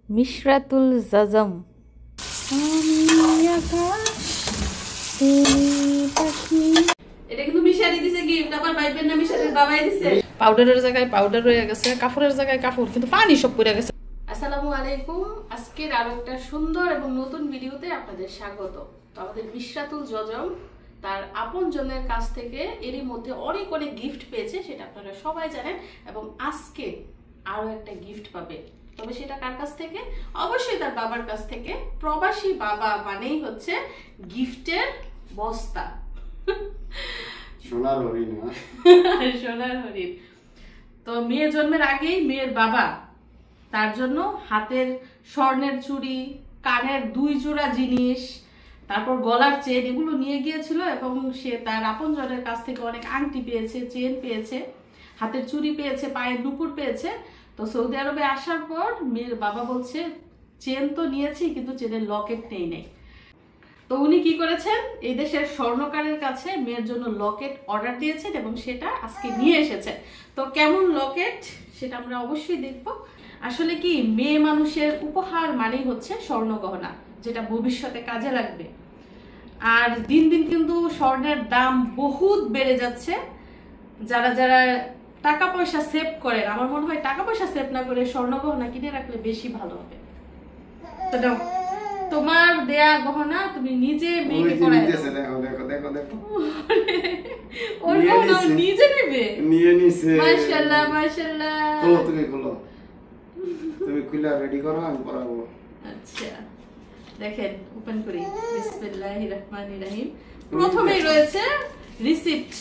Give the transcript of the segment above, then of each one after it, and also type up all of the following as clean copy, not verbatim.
মিশরাতুল জাজম। এটা কিন্তু মিশারি দিছে গিফট, আবার ভাইবেন না মিশারির বাবাই দিছে। পাউডারের জায়গায় পাউডার হয়ে গেছে, কাপড়ের জায়গায় কাপড়, কিন্তু পানি সব পড়ে গেছে। আসসালামু আলাইকুম, আজকের আরো একটা সুন্দর এবং নতুন ভিডিওতে আপনাদের স্বাগত। তো আমাদের মিশরাতুল জাজম তার আপনজনের কাছ থেকে এরই মধ্যে অনেক অনেক গিফট পেয়েছে, সেটা আপনারা সবাই জানেন। এবং আজকে আরো একটা গিফট পাবে, তবে সেটা কার কাছ থেকে? অবশ্যই তার বাবার কাছ থেকে। প্রবাসী বাবা মানেই হচ্ছে গিফটের বস্তা, সোনার হরিণ। সোনার হরিণ। তো মেয়ে জন্মের আগেই মেয়ের বাবা তার জন্য হাতের স্বর্ণের চুড়ি, কানের 2 জোড়া জিনিস, তারপর গলার চেন, এগুলো নিয়ে গিয়েছিল। এবং সে তার আপনজনের কাছ থেকে অনেক আংটি পেয়েছে, চেন পেয়েছে, হাতের চুড়ি পেয়েছে, পায়ের নুপুর পেয়েছে। তো সৌদি আরবে আসার পর মেয়ের বাবা বলছে, চেন তো নিয়েছি কিন্তু চেনের লকেট নেই। তো উনি কি করেছেন, এই দেশের স্বর্ণকারের কাছে মেয়ের জন্য লকেট অর্ডার দিয়েছেন এবং সেটা আজকে নিয়ে এসেছে। তো কেমন লকেট সেটা আমরা অবশ্যই দেখব। আসলে কি, মেয়ে মানুষের উপহার মানেই হচ্ছে স্বর্ণ গহনা, যেটা ভবিষ্যতে কাজে লাগবে। আর দিন দিন কিন্তু স্বর্ণের দাম বহুত বেড়ে যাচ্ছে। যারা যারা টাকা পয়সা সেভ করেন, আমার মনে হয় টাকা পয়সা সেভ না করে স্বর্ণ গহনা কিনে রাখলে বেশি ভালো হবে। তো তোমার দেয়া গহনা তুমি নিজে মেয়েকে পরায় দাও। দেখো দেখো দেখো দেখো, ওর গহনা নিজে নেবে, নিয়ে নিছে। মাশাআল্লাহ মাশাআল্লাহ। খোলো, তুমি খোলো, তুমি খুলে রেডি করো, আমি পরাবো। আচ্ছা দেখেন, ওপেন করি। বিসমিল্লাহির রহমানির রহিম। প্রথমেই রয়েছে রিসিপ্ট।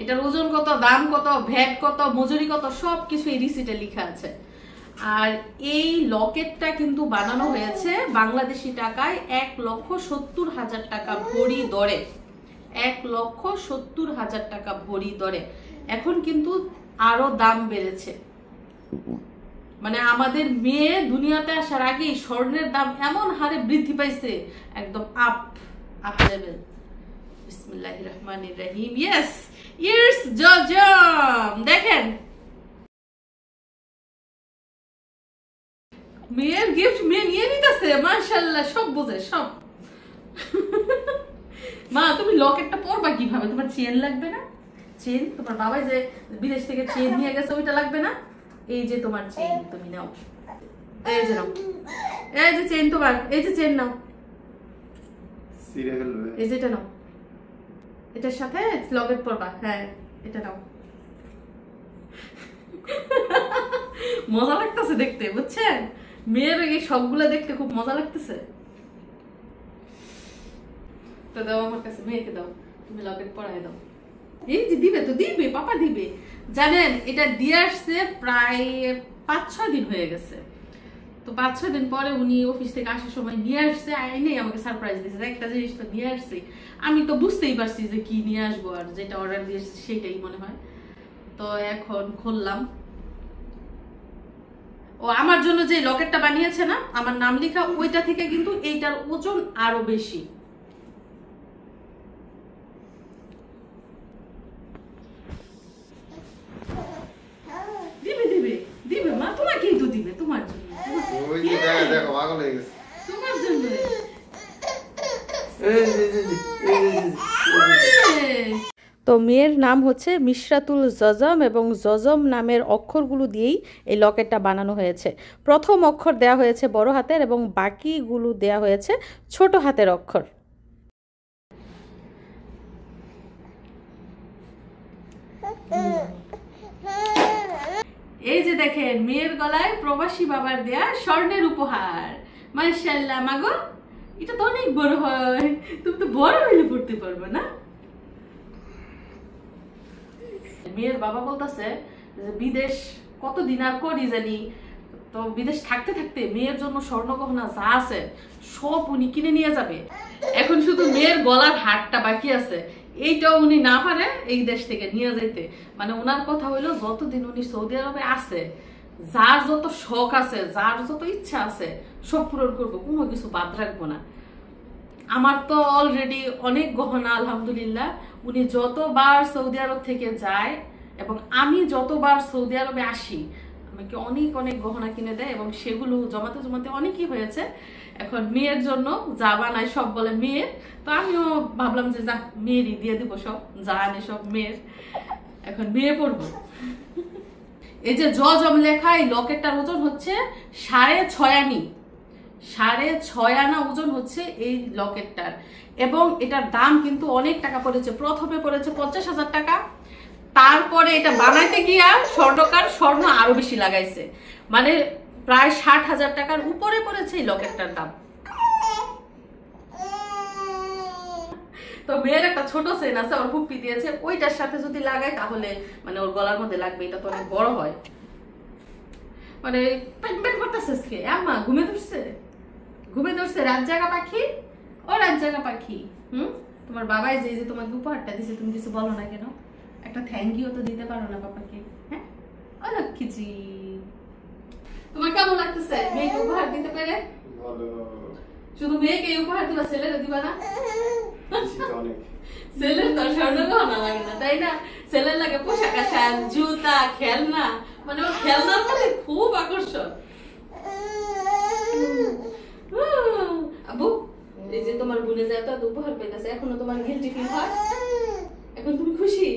এটার ওজন কত, দাম কত, ভ্যাট কত, মজুরি কত, সবকিছু এই রিসিপ্টে লেখা আছে। আর এই লকেটটা কিন্তু বানানো হয়েছে বাংলাদেশি টাকায় 1,70,000 টাকা ভরি দরে। 1,70,000 টাকা ভরি দরে। এখন কিন্তু আরো দাম বেড়েছে। মানে আমাদের মেয়ে দুনিয়াতে আসার আগেই স্বর্ণের দাম এমন হারে বৃদ্ধি পাইছে, একদম আপ লেভেল। বিসমিল্লাহির রহমানির রহিম। Yes, it's জাজম। দেখেন মেয়ের গিফট মেয়ে নিয়ে নিতেছে, মাশাআল্লাহ, সব বোঝে সব। মা তুমি লকেটটা পরবা কিভাবে? তোমার চেন লাগবে না? চেন তোমার বাবা যে বিদেশ থেকে চেন নিয়ে গেছে ওইটা লাগবে না? এই যে তোমার চেন, তুমি নাও। এই যে নাও, এই যে চেন তোমার, এই যে চেন নাও, এই যেটা নাও, এটার সাথে লকেট পরবা। হ্যাঁ এটা নাও। মজা লাগতেছে দেখতে, বুঝছেন? মেয়ের এই সবগুলো দেখতে খুব মজা লাগতেছে। তো দাও আমার কাছে, মেয়েকে দাও, তুমি লকেট পরায় দাও। এই যে দিবে তো দিবে, পাপা দিবে। জানেন এটা দিয়ে আসছে প্রায় 5-6 দিন হয়ে গেছে। তো 5-6 দিন পরে উনি অফিস থেকে আসার সময় নিয়ে আসছে, আইনে আমাকে সারপ্রাইজ দিয়েছে, একটা জিনিস তো নিয়ে আসছি। আমি তো বুঝতেই পারছি যে কি নিয়ে আসবো, আর যেটা অর্ডার দিয়েছি সেটাই মনে হয়। তো এখন খুললাম। ও আমার জন্য যে লকেটটা বানিয়েছে না, আমার নাম লেখা, ওইটা থেকে কিন্তু এইটার ওজন আরো বেশি। দিবে দিবে দিবে মা, তোমাকেই তো দিবে, তোমার জন্য, ওই যে দেখো দেখো, পাগল হয়ে গেছে তোমার জন্য। তো মেয়ের নাম হচ্ছে মিশরাতুল জাজম এবং জজম নামের অক্ষরগুলো দিয়েই এই লকেটটা বানানো হয়েছে। প্রথম অক্ষর দেয়া হয়েছে বড় হাতের এবং বাকিগুলো দেয়া হয়েছে ছোট হাতের অক্ষর। এই যে দেখেন মেয়ের গলায় প্রবাসী বাবার দেয়া স্বর্ণের উপহার। মাশাআল্লাহ মাগো, এটা তো অনেক বড় হয়, তুমি তো বড় হইলে পড়তে পারবে না? মেয়ের বাবা বলতেছে যে বিদেশ কতদিন আর করি জানি, তো বিদেশ থাকতে থাকতে মেয়ের জন্য স্বর্ণ গহনা যা আছে সব উনি কিনে নিয়ে যাবে। এখন শুধু মেয়ের গলার হারটা বাকি আছে, এইটাও উনি না পারে এই দেশ থেকে নিয়ে যেতে। মানে ওনার কথা হইলো, যতদিন উনি সৌদি আরবে আছে, যার যত শখ আছে, যার যত ইচ্ছা আছে সব পূরণ করবো, কোনো কিছু বাদ রাখবো না। আমার তো অলরেডি অনেক গহনা আলহামদুলিল্লাহ। উনি যতবার সৌদি আরব থেকে যায় এবং আমি যতবার সৌদি আরবে আসি আমাকে অনেক অনেক গহনা কিনে দেয় এবং সেগুলো জমাতে জমাতে অনেকই হয়েছে। এখন মেয়ের জন্য যা বানাই সব বলে মেয়ের, তো আমিও ভাবলাম যে যা মেয়েরই দিয়ে দিব, সব যা আনি সব মেয়ের, এখন মেয়ে পড়বো। এই যে জজম লেখা এই লকেটটার ওজন হচ্ছে 6.5 আনা, 6.5 আনা ওজন হচ্ছে এই লকেটটার, এবং এটার দাম কিন্তু অনেক টাকা পড়েছে। প্রথমে পড়েছে 50,000 টাকা, তারপরে এটা বানাইতে গিয়া স্বর্ণ আরো বেশি লাগাইছে, মানে প্রায় 60,000 টাকার উপরে পড়েছে এই লকেটটার দাম। তো মেয়ের একটা ছোট চেন আছে, ওর ফুপ্পি দিয়েছে, ওইটার সাথে যদি লাগাই তাহলে মানে ওর গলার মধ্যে লাগবে, এটা তো অনেক বড় হয়। মানে পেট পেট করতেছে আজকে আম্মা, ঘুমে ধরছে রাত জাগা পাখি, ও রাত জাগা পাখি। তোমার বাবাই যে তোমাকে উপহারটা দিছে তুমি কিছু বলো না কেন? একটা থ্যাংক ইউ তো দিতে পারো না বাবাকে? হ্যাঁ ও লক্ষ্মীজি, তোমার কেমন লাগতেছে মেয়েকে উপহার দিতে পেরে? শুধু মেয়েকে উপহার দিবা, ছেলেরে দিবা না? ছেলের তো স্বর্ণ গহনা লাগে না, তাই না? ছেলের লাগে পোশাক আশাক, জুতা, খেলনা, মানে ওর খেলনার প্রতি খুব আকর্ষণ। আবু, এই যে তোমার বোনে যে এত উপহার পেতেছে, এখনো তোমার গিল্টি ফিল হয়? এখন তুমি খুশি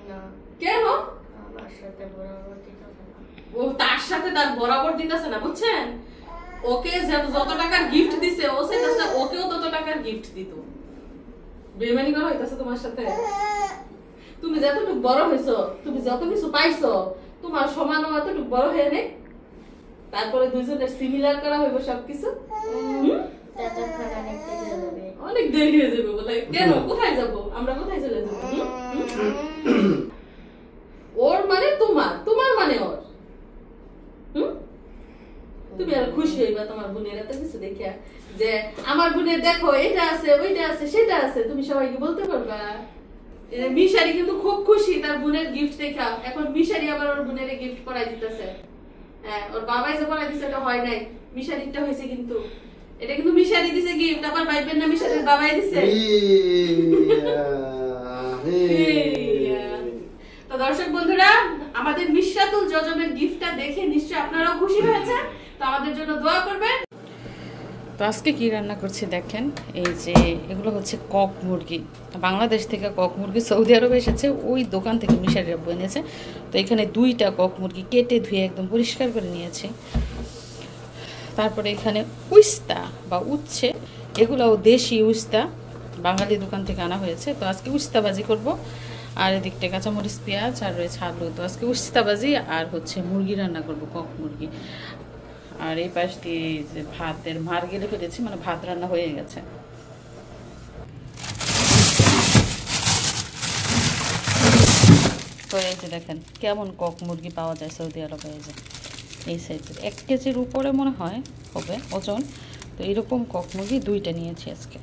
না কেন? ও তার সাথে তার বরাবর দিতেছে না, বুঝছেন? ওকে যত টাকার গিফট দিছে ও সেটা ওকেও তত টাকার গিফট দিত। বেমানি করা হইতাছে তোমার সাথে। তুমি যতটুকু বড় হইছো, তুমি যত কিছু পাইছো, তোমার সমান অতটুকু বড় হয়ে নে, তারপরে দুইজনের সিমিলার করা হইব সবকিছু। অনেক দেরি হয়ে যাবে বলে। কেন? কোথায় যাব আমরা? কোথায় চলে যাবো? ওর মানে তোমার, তোমার মানে ওর। তুমি আর খুশি হইবা তোমার বোনের এত কিছু দেখিয়া, যে আমার বোনের দেখো এটা আছে, ওইটা আছে, সেটা আছে, তুমি সবাইকে বলতে পারবা। মিশারি কিন্তু খুব খুশি তার বোনের গিফট দেখা। এখন মিশারি আবার ওর বোনের গিফট করাই দিতেছে। হ্যাঁ, ওর বাবাই যে করাই দিছে এটা হয় নাই, মিশারিটা হয়েছে। কিন্তু এটা কিন্তু মিশারি দিছে গিফট, আবার ভাইবেন না মিশারির বাবাই দিছে। তো দর্শক বন্ধুরা, আমাদের মিশরাতুল জজমের গিফটটা দেখে নিশ্চয়ই আপনারাও খুশি হয়েছেন, তো আমাদের জন্য দোয়া করবেন। তো আজকে কি রান্না করছি দেখেন, এই যে এগুলো হচ্ছে কক মুরগি, বাংলাদেশ থেকে কক মুরগি সৌদি আরবে এসেছে, ওই দোকান থেকে মিশারিরা বনেছে। তো এখানে 2টা কক মুরগি কেটে ধুয়ে একদম পরিষ্কার করে নিয়েছে। তারপরে এখানে উস্তা বা উচ্ছে, এগুলোও দেশি উস্তা, বাঙালি দোকান থেকে আনা হয়েছে। তো আজকে উস্তা ভাজি করবো, আর এদিকটা কাঁচামরিচ, পেঁয়াজ, আর রয়েছে আলু। তো আজকে উস্তা ভাজি আর হচ্ছে মুরগি রান্না করবো, কক মুরগি। আর এই পাশ দিয়ে যে ভাতের মার গেলে ফেলেছি, মানে ভাত রান্না হয়ে গেছে। তো এই যে দেখেন কেমন কক মুরগি পাওয়া যায় সৌদি আরবে, এই যে এই সাইজের 1 কেজির উপরে মনে হয় হবে ওজন। তো এরকম কক মুরগি 2টা নিয়েছি আজকে।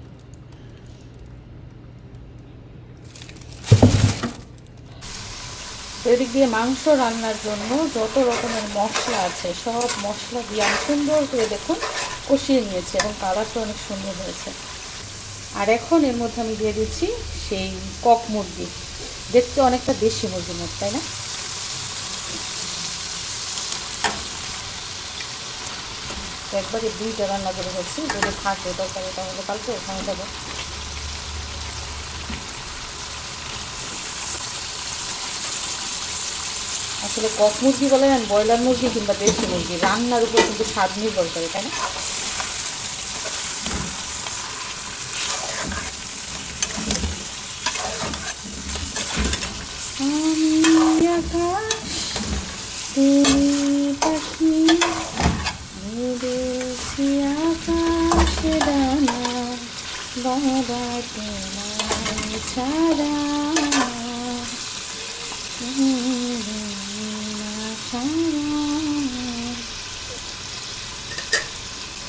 এদিক দিয়ে মাংস রান্নার জন্য যত রকমের মশলা আছে সব মশলা দিয়ে আমি সুন্দর করে দেখুন কষিয়ে নিয়েছি, এবং কালারটা অনেক সুন্দর হয়েছে। আর এখন এর মধ্যে আমি দিয়ে দিচ্ছি সেই কক মুরগি, দেখতে অনেকটা দেশি মুরগির মতো, তাই না? তো একবারে 2টা রান্না করে ফেলছি, যদি থাকে তরকারি তাহলে কালকে ওখানে যাবো। আসলে কক মুরগি বলেন, ব্রয়লার মুরগি কিংবা দেশি মুরগি, রান্নার উপর কিন্তু স্বাদ নির্ভর করে, তাই না?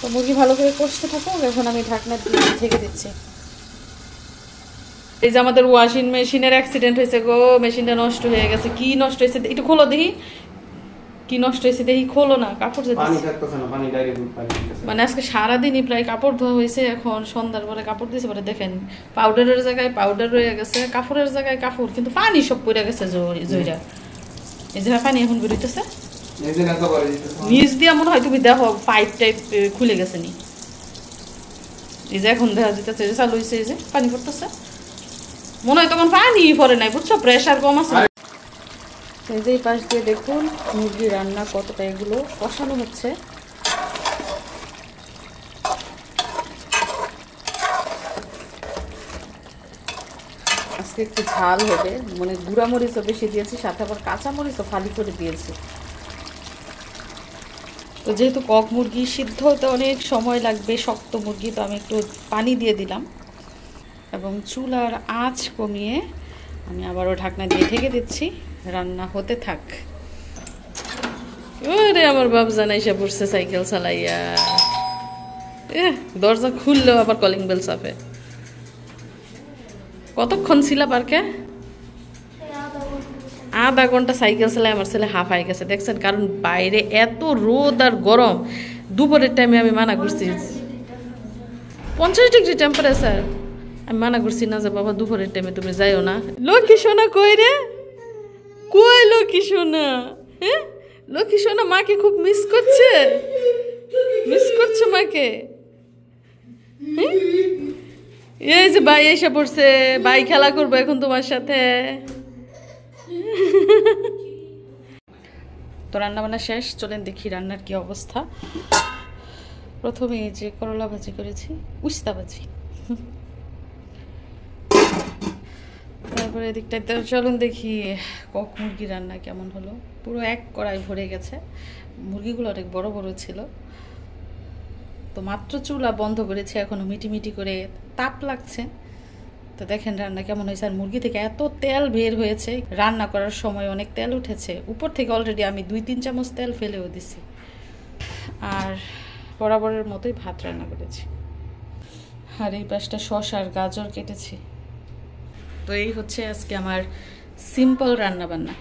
তো মুরগি ভালো করে কষতে থাকুক, এখন আমি ঢাকনা দিয়ে ঢেকে দিচ্ছি। এই যে আমাদের ওয়াশিং মেশিনের অ্যাক্সিডেন্ট হয়েছে গো, মেশিনটা নষ্ট হয়ে গেছে। কি নষ্ট হয়েছে একটু খোলো দেখি। কি নষ্ট হয়েছে দেখি, খোলো না, কাপড় পানি থাকতেছে না, পানি ডাইরেক্ট পানি থাকতেছে। মানে আজকে সারাদিনই প্রায় কাপড় ধোয়া হয়েছে, এখন সন্ধ্যার পরে কাপড় দিয়েছে, পরে দেখেন পাউডারের জায়গায় পাউডার রয়ে গেছে, কাপড়ের জায়গায় কাপড়, কিন্তু পানি সব পড়ে গেছে জয়রা। এই যে পানি এখন বেরোইতেছে নিচ দিয়া, মনে হয় তুমি দেখো পাইপ টাইপ খুলে গেছে নি, এই যে এখন দেখা যেতেছে যে চালু হয়েছে, এই যে পানি পড়তেছে, মনে হয় তখন পানি পড়ে নাই, বুঝছো, প্রেশার কম আছে। এই যে পাশ দিয়ে দেখুন মুরগি রান্না কতটা এগুলো কষানো হচ্ছে। আজকে একটু ঝাল হবে, মানে গুঁড়া মরিচও বেশি দিয়েছি, সাথে আবার কাঁচা মরিচও ফালি করে দিয়েছি। তো যেহেতু কক মুরগি সিদ্ধ হতে অনেক সময় লাগবে, শক্ত মুরগি, তো আমি একটু পানি দিয়ে দিলাম এবং চুলার আঁচ কমিয়ে আমি আবারও ঢাকনা দিয়ে ঢেকে দিচ্ছি, রান্না হতে থাক। ওরে আমার বাপ জানাই সে পড়ছে সাইকেল চালাইয়া, দরজা খুললেও আবার কলিং বেল চাপে। কতক্ষণ ছিল পার্কে? আধা ঘন্টা সাইকেল চালাই আমার ছেলে হাঁফাই গেছে, দেখছেন, কারণ বাইরে এত রোদ আর গরম। দুপুরের টাইমে আমি মানা করছি, 50 ডিগ্রি টেম্পারেচার, আমি মানা করছি না যে বাবা দুপুরের টাইমে তুমি যাইও না। লক্ষ্মী সোনা কই রে, কই লক্ষ্মী সোনা? হ্যাঁ, লক্ষ্মী সোনা মাকে খুব মিস করছে, মিস করছে মাকে। এই যে ভাই এসে পড়ছে, ভাই খেলা করবো এখন তোমার সাথে। তো রান্না বান্না শেষ, চলেন দেখি রান্নার কি অবস্থা। প্রথমে এই যে করলা ভাজি করেছি, উস্তা ভাজি, তারপরে এদিকটাতে চলুন দেখি কক মুরগি রান্না কেমন হলো। পুরো এক কড়াই ভরে গেছে, মুরগিগুলো অনেক বড় বড় ছিল। তো মাত্র চুলা বন্ধ করেছি, এখনো মিটি মিটি করে তাপ লাগছে। তো দেখেন রান্না কেমন হয়েছে, আর মুরগি থেকে এত তেল বের হয়েছে, রান্না করার সময় অনেক তেল উঠেছে। উপর থেকে অলরেডি আমি 2-3 চামচ তেল ফেলেও দিছি। আর বরাবরের মতোই ভাত রান্না করেছি, আর এই পাশটা শসা আর গাজর কেটেছি। তো এই হচ্ছে আজকে আমার সিম্পল রান্না বান্না।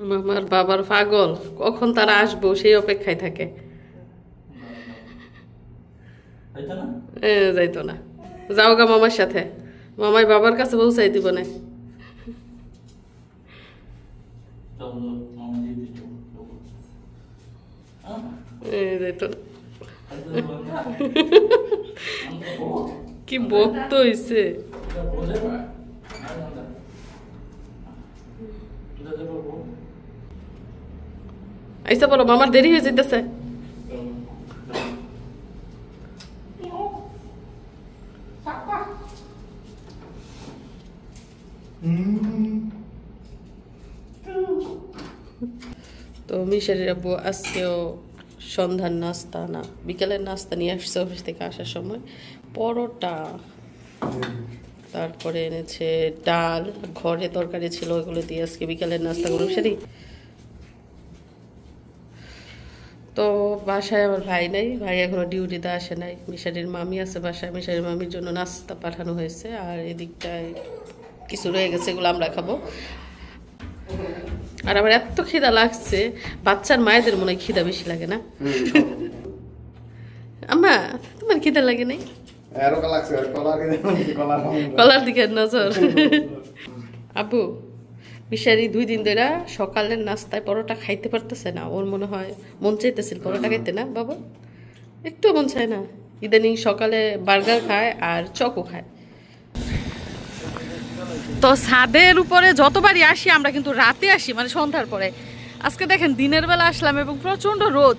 মামার বাবার পাগল, কখন তারা আসবো সেই অপেক্ষায় থাকে। যাইতো না, যাও গা মামার সাথে, মামাই বাবার কাছে পৌঁছাই দিব না। যাইতো না, কি বক্ত হইছে। আইসা পড়ো, মামার দেরি হয়ে যেতেছে। তো মিশারির আব্বু আজকেও সন্ধ্যার নাস্তা না বিকেলের নাস্তা নিয়ে আসছে অফিস থেকে আসার সময়, পরোটা, তারপরে এনেছে ডাল, ঘরে তরকারি ছিল, ওইগুলো দিয়ে আজকে বিকেলের নাস্তা করবো। সেটাই তো বাসায় আমার ভাই নাই, ভাই এখনো ডিউটিতে আসে নাই, মিশারির মামি আছে বাসায়, মিশারির মামির জন্য নাস্তা পাঠানো হয়েছে। আর এদিকটায় কিছু রয়ে গেছে, এগুলো আমরা খাবো। আর আমার এত খিদা লাগছে, বাচ্চার মায়েদের মনে হয় খিদা বেশি লাগে না? আম্মা তোমার খিদা লাগে নাই? কলার দিকে নজর। আব্বু মিশারি 2 দিন ধরে সকালের নাস্তায় পরোটা খাইতে পারতেছে না, ওর মনে হয় মন চাইতেছিল পরোটা খাইতে, না বাবা? একটু মন চায় না? ইদানিং সকালে বার্গার খায় আর চকও খায়। তো ছাদের উপরে যতবারই আসি আমরা কিন্তু রাতে আসি, মানে সন্ধ্যার পরে। আজকে দেখেন দিনের বেলা আসলাম এবং প্রচণ্ড রোদ,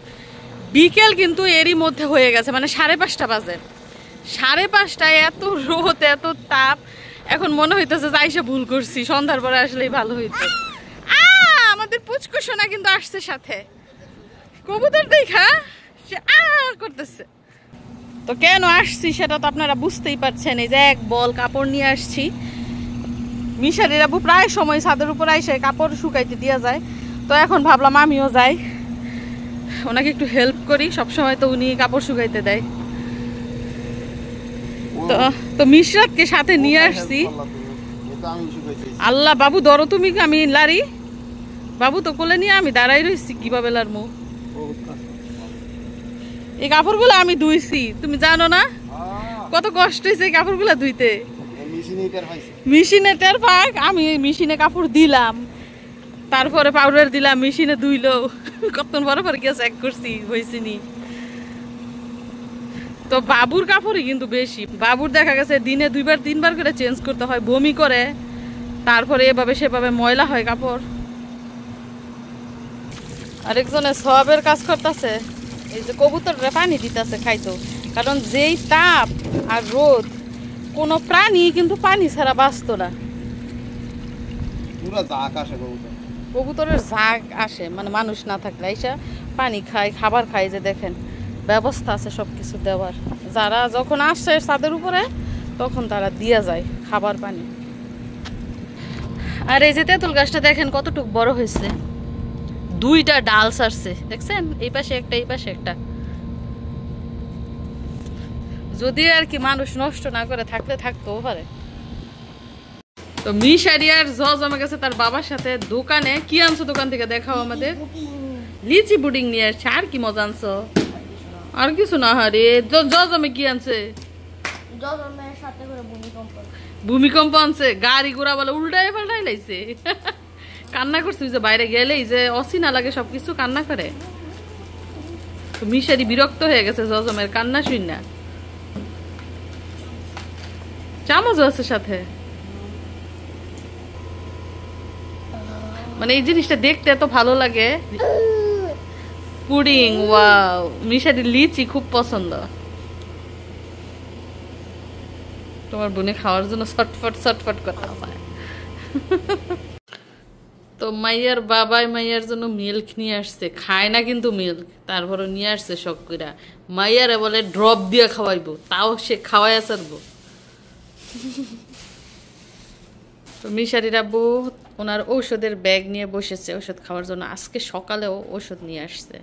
বিকেল কিন্তু এরই মধ্যে হয়ে গেছে, মানে 5:30 বাজে। 5:30টায় এত রোদ, এত তাপ, এখন মনে হইতেছে যে আইসা ভুল করছি, সন্ধ্যার পরে আসলেই ভালো হইতো। আমাদের পুচকু সোনা কিন্তু আসছে সাথে, কবুতর দেখা সে করতেছে। তো কেন আসছি সেটা তো আপনারা বুঝতেই পারছেন। এই যে এক বল কাপড় নিয়ে আসছি, মিশারির আব্বু প্রায় সময় ছাদের উপর আইসে কাপড় শুকাইতে দিয়া যায়, তো এখন ভাবলাম আমিও যাই, ওনাকে একটু হেল্প করি, সবসময় তো উনি কাপড় শুকাইতে দেয়। তো মিশরাতকে সাথে নিয়ে আসছি, তো আমি শুকাইছি। আল্লাহ বাবু ধরো তুমি, আমি লারি। বাবু তো কোলে নিয়ে আমি দাঁড়াই রইছি, কিভাবে লারমু? বহুত কষ্ট। এই কাপড়গুলো আমি ধুইছি, তুমি জানো না কত কষ্ট হয়েছে এই কাপড়গুলো ধুইতে। মেশিনে টের পাইছে। মেশিনে টের পাক, আমি মেশিনে কাপড় দিলাম, তারপরে পাউডার দিলাম, মেশিনে ধুইলো, কতক্ষণ পরে পরে গিয়ে চেক করছি হয়েছে নি। তো বাবুর কাপড়ই কিন্তু বেশি। বাবুর দেখা গেছে দিনে 2-3 বার করে চেঞ্জ করতে হয়, বমি করে, তারপরে এভাবে সেভাবে ময়লা হয় কাপড়। আরেকজনে সবের কাজ করতেছে, এই যে কবুতররা পানি দিতেছে খাইতো, কারণ যেই তাপ আর রোদ, কোনো প্রাণী কিন্তু পানি ছাড়া বাঁচতো না। পুরো জাক আসে কবুতর। কবুতরের ঝাঁক আসে, মানে মানুষ না থাকলে আইসা পানি খায়, খাবার খায়। যে দেখেন ব্যবস্থা আছে সব কিছু দেওয়ার, যারা যখন আসছে ছাদের উপরে তখন তারা দিয়া যায় খাবার পানি। আর এই যে তেঁতুল গাছটা দেখেন কতটুক বড় হয়েছে, 2টা ডাল ছাড়ছে, দেখছেন? এই পাশে একটা, এই পাশে একটা। যদি আর কি মানুষ নষ্ট না করে, থাকলে থাকতেও পারে। তো মিশারিয়ার জমে গেছে তার বাবার সাথে দোকানে। কি আনছো দোকান থেকে দেখাও আমাদের? লিচি পুডিং নিয়ে আসছে। আর কি মজা আনছো? আর কিছু না। হারে জমে কি আনছে? ভূমিকম্প আনছে, গাড়ি ঘোড়া বলে উল্টায় পাল্টাই লাইছে। কান্না করছে যে বাইরে গেলে, যে অসিনা লাগে সবকিছু কান্না করে। তো মিশারি বিরক্ত হয়ে গেছে জজমের কান্না শুন না। চামচও আছে সাথে। মানে এই জিনিসটা দেখতে এত ভালো লাগে। Pudding, wow. মিশারির লিচি খুব পছন্দ। তোমার বোনে খাওয়ার জন্য ছটফট ছটফট করতে হয়। তো মাইয়ার বাবাই মাইয়ার জন্য মিল্ক নিয়ে আসছে, খায় না কিন্তু মিল্ক, তারপরে নিয়ে আসছে শখ কইরা। মাইয়ারে বলে ড্রপ দিয়ে খাওয়াইবো, তাও সে খাওয়াই আসারবো। তো মিশারির আব্বু ওনার ঔষধের ব্যাগ নিয়ে বসেছে ওষুধ খাওয়ার জন্য। আজকে সকালেও ওষুধ নিয়ে আসছে।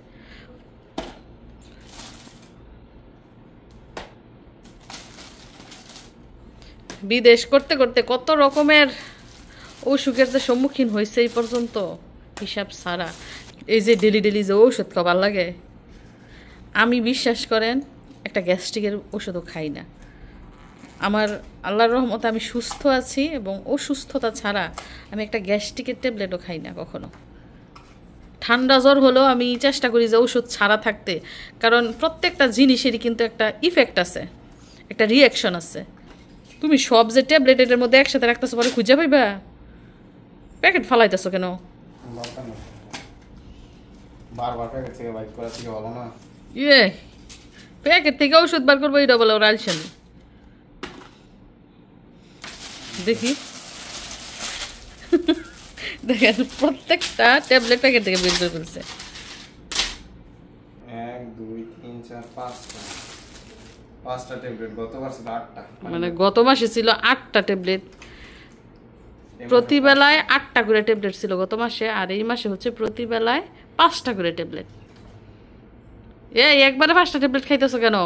বিদেশ করতে করতে কত রকমের অসুখের যে সম্মুখীন হয়েছে এই পর্যন্ত হিসাব ছাড়া। এই যে ডেলি ডেলি যে ওষুধ খাবার লাগে, আমি বিশ্বাস করেন একটা গ্যাস্ট্রিকের ওষুধও খাই না। আমার আল্লাহর রহমতে আমি সুস্থ আছি, এবং অসুস্থতা ছাড়া আমি একটা গ্যাস্ট্রিকের ট্যাবলেটও খাই না কখনো। ঠান্ডা জ্বর হলেও আমি চেষ্টা করি যে ওষুধ ছাড়া থাকতে, কারণ প্রত্যেকটা জিনিসেরই কিন্তু একটা ইফেক্ট আছে, একটা রিয়াকশন আছে। তুমি সব যে ট্যাবলেটের মধ্যে একসাথে রাখতেছো, পরে খুঁজে পাইবা? প্যাকেট ফালাইতেছো কেন? বারবার প্যাকেট থেকে বাইক করা থেকে ভালো না। ইয়ে, প্যাকেট থেকে ওষুধ বার করবো, এটা বলে ওর আলসামি। দেখি, দেখেন প্রত্যেকটা ট্যাবলেট প্যাকেট থেকে বের করে ফেলছে। 1 2 3 4 5টা ট্যাবলেট, গতবার ছিল 8টা। মানে গত মাসে ছিল 8টা ট্যাবলেট, প্রতি বেলায় 8টা করে ট্যাবলেট ছিল গত মাসে। আর এই মাসে হচ্ছে প্রতি বেলায় 5টা করে ট্যাবলেট। এই একবারে 5টা ট্যাবলেট খাইতেছো কেন?